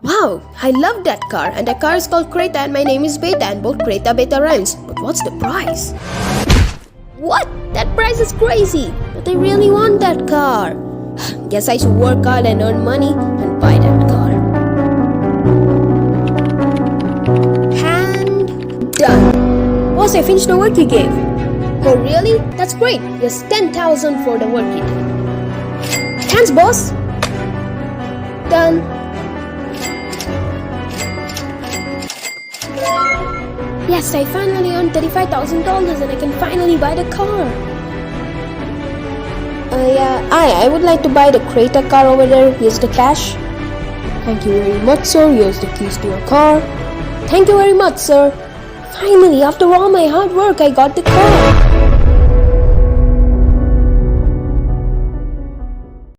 Wow, I love that car, and that car is called Creta and my name is Beta, and both Creta Beta rhymes. But what's the price? What? That price is crazy, but I really want that car. Guess I should work hard and earn money and buy that car. And done. Boss, I finished the work you gave. Oh really? That's great. Here's 10,000 for the work you did. Thanks, boss. Done. Yes, I finally earned $35,000 and I can finally buy the car. I would like to buy the Creta car over there. Here's the cash. Thank you very much, sir. Here's the keys to your car. Thank you very much, sir. Finally, after all my hard work, I got the car.